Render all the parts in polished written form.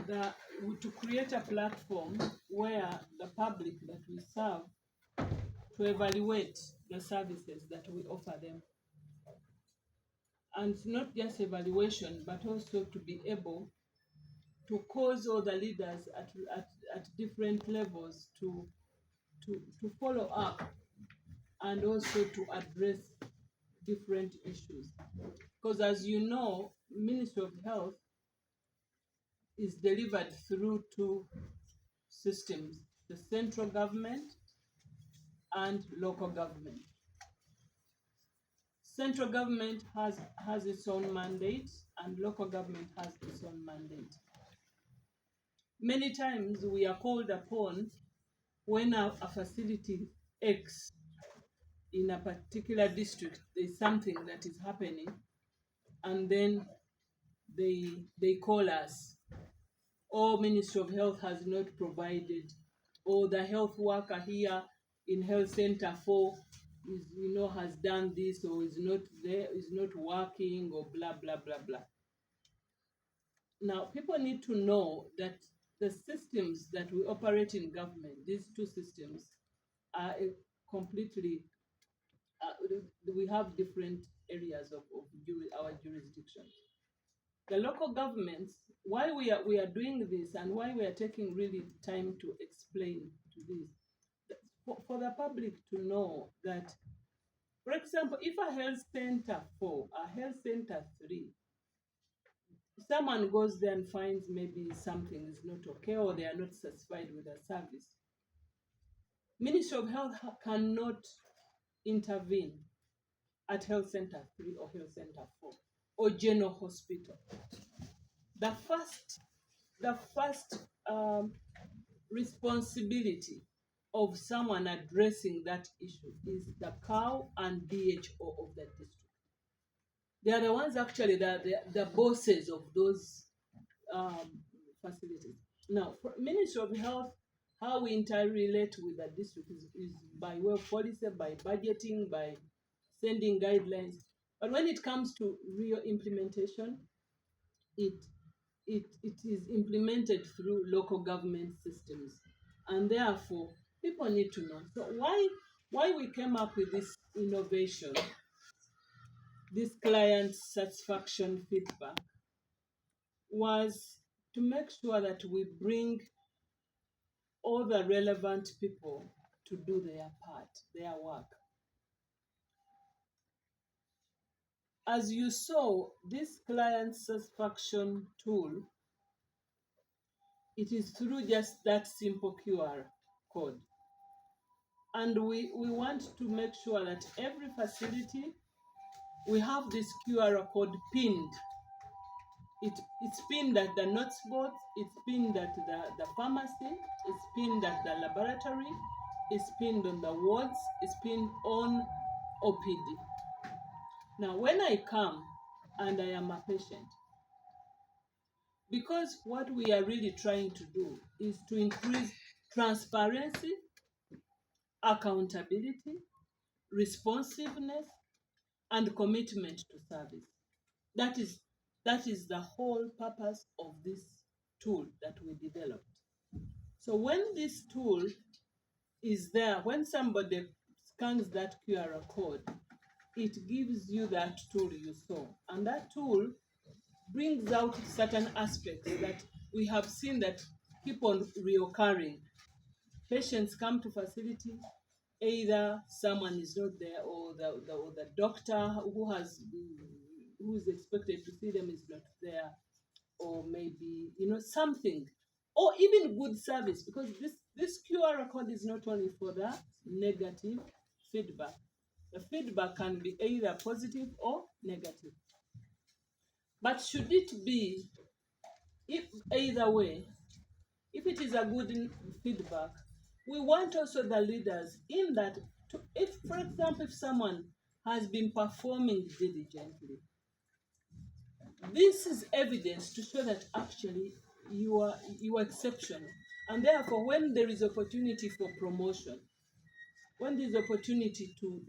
to create a platform where the public that we serve to evaluate the services that we offer them. And not just evaluation, but also to be able to cause all the leaders at different levels to follow up and also to address different issues. Because as you know, Ministry of Health is delivered through two systems, the central government and local government. Central government has its own mandate and local government has its own mandate. Many times we are called upon when a facility X in a particular district, there's something that is happening, and then they call us, or Ministry of Health has not provided, or the health worker here in Health Center 4 has done this, or is not there, is not working, or blah blah blah blah. Now, people need to know that the systems that we operate in government, these two systems, are completely, we have different areas of our jurisdiction. The local governments, why we are doing this and why we are taking really time to explain to this, for the public to know that, for example, if a health center 4, a health center 3, someone goes there and finds maybe something is not okay or they are not satisfied with the service, Ministry of Health cannot intervene at Health Center 3 or Health Center 4 or General Hospital. The first responsibility of someone addressing that issue is the COW and DHO of that district. They are the ones actually the bosses of those facilities. Now, for Ministry of Health, how we interrelate with the district is by way of policy, by budgeting, by sending guidelines. But when it comes to real implementation, it is implemented through local government systems, and therefore people need to know. So why we came up with this innovation, this client satisfaction feedback, was to make sure that we bring all the relevant people to do their part, their work. As you saw, this client satisfaction tool, it is through just that simple QR code. And we want to make sure that every facility, we have this QR code pinned. It's pinned at the notes board, it's pinned at the pharmacy, it's pinned at the laboratory, it's pinned on the wards, it's pinned on OPD. Now, when I come and I am a patient, because what we are really trying to do is to increase transparency, accountability, responsiveness, and commitment to service. That is the whole purpose of this tool that we developed. So when this tool is there, when somebody scans that QR code, it gives you that tool you saw. And that tool brings out certain aspects that we have seen that keep on reoccurring. Patients come to facility, either someone is not there or the doctor who is expected to see them is not there, or maybe something, or even good service, because this QR code is not only for the negative feedback. The feedback can be either positive or negative. But should it be, if either way, if it is a good feedback, we want also the leaders in that, if, for example, if someone has been performing diligently, this is evidence to show that actually you are exceptional. And therefore, when there is opportunity for promotion, when there is opportunity to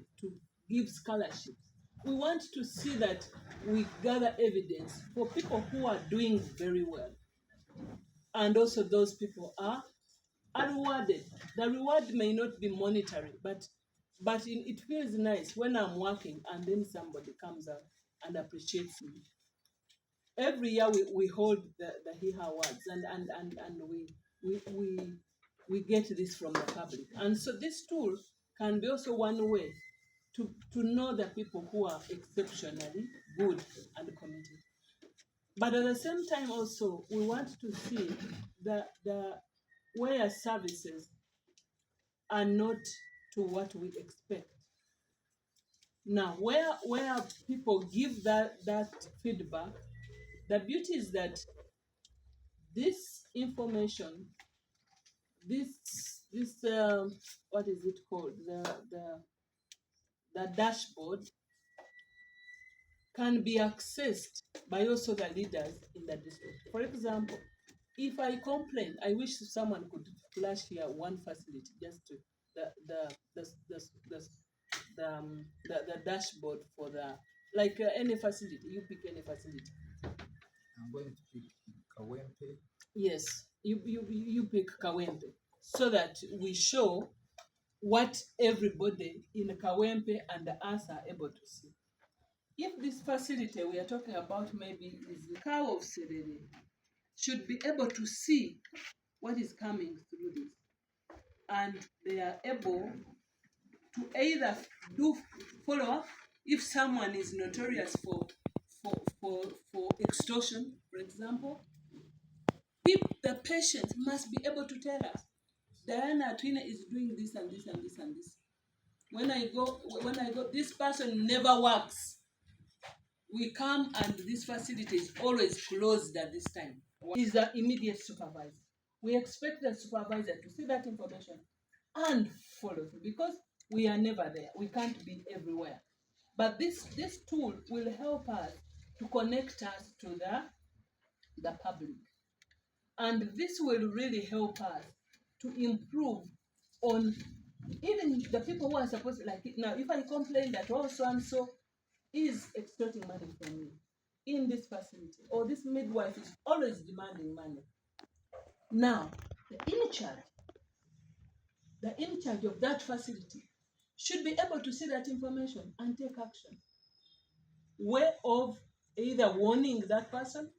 give scholarships, we want to see that we gather evidence for people who are doing very well. and also those people are rewarded. The reward may not be monetary, but it feels nice when I'm working and then somebody comes out and appreciates me. Every year we hold the HIHA awards, and we get this from the public. And so this tool can be also one way to know the people who are exceptionally good and committed. But at the same time also, we want to see the where services are not to what we expect. Now, where people give that feedback, the beauty is that this information, this what is it called, the dashboard, can be accessed by also the leaders in the district. For example, if I complain, I wish someone could flash here one facility just to the dashboard for the any facility. You pick any facility. I'm going to pick Kawempe. Yes, you pick Kawempe, so that we show what everybody in Kawempe and us are able to see. If this facility we are talking about maybe is the cow of Serere, should be able to see what is coming through this, and they are able to either do follow up if someone is notorious for extortion, for example. If the patient must be able to tell us, Diana Twina is doing this and this and this and this. When I go, this person never works. We come and this facility is always closed at this time. Is the immediate supervisor. We expect the supervisor to see that information and follow through, because we are never there. We can't be everywhere. But this tool will help us to connect us to the public. And this will really help us to improve on even the people who are supposed to, like now, if I complain that so and so is extorting money from me in this facility, or this midwife is always demanding money. Now, the in charge of that facility should be able to see that information and take action. Way of either warning that person,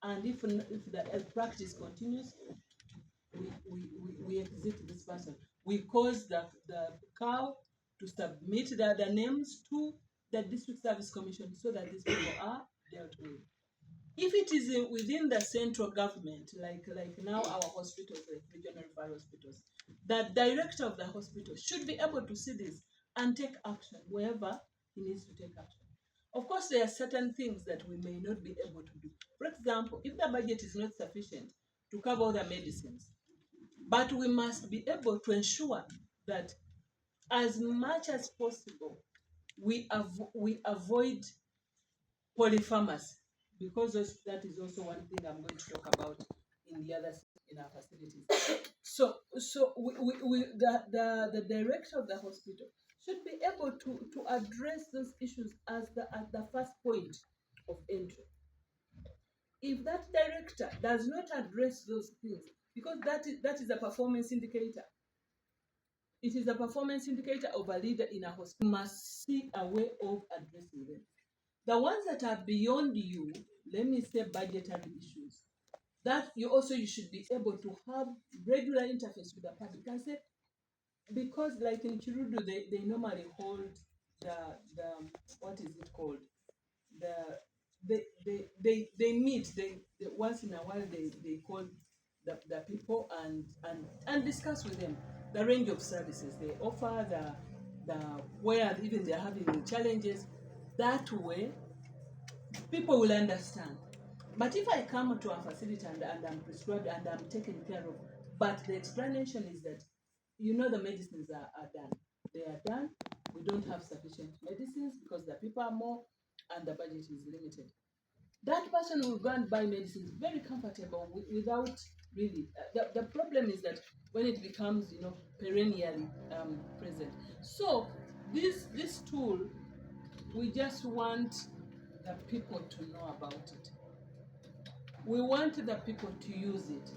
and if the practice continues, we exit this person. We cause the cow to submit the names to the district service commission so that these people are dealt with. If it is within the central government, like now our hospitals, like regional referral hospitals, the director of the hospital should be able to see this and take action wherever he needs to take action. Of course, there are certain things that we may not be able to do. For example, if the budget is not sufficient to cover all the medicines, but we must be able to ensure that as much as possible, we avoid polypharmacy, because that is also one thing I'm going to talk about in the other in our facilities. So the director of the hospital should be able to address those issues at the first point of entry. If that director does not address those things, because that is a performance indicator. It is a performance indicator of a leader in a hospital. You must see a way of addressing them. The ones that are beyond you, let me say budgetary issues, that you should be able to have regular interface with the public and say, because like in Chirudu, they normally hold the what is it called? They meet, they once in a while they call the people and discuss with them the range of services they offer, the where even they're having challenges. That way people will understand. But if I come to a facility and I'm prescribed and I'm taken care of, but the explanation is that, the medicines are done. They are done. We don't have sufficient medicines because the people are more and the budget is limited. That person will go and buy medicines very comfortable without really. The problem is that when it becomes, perennially present. So this tool, we just want the people to know about it. We want the people to use it.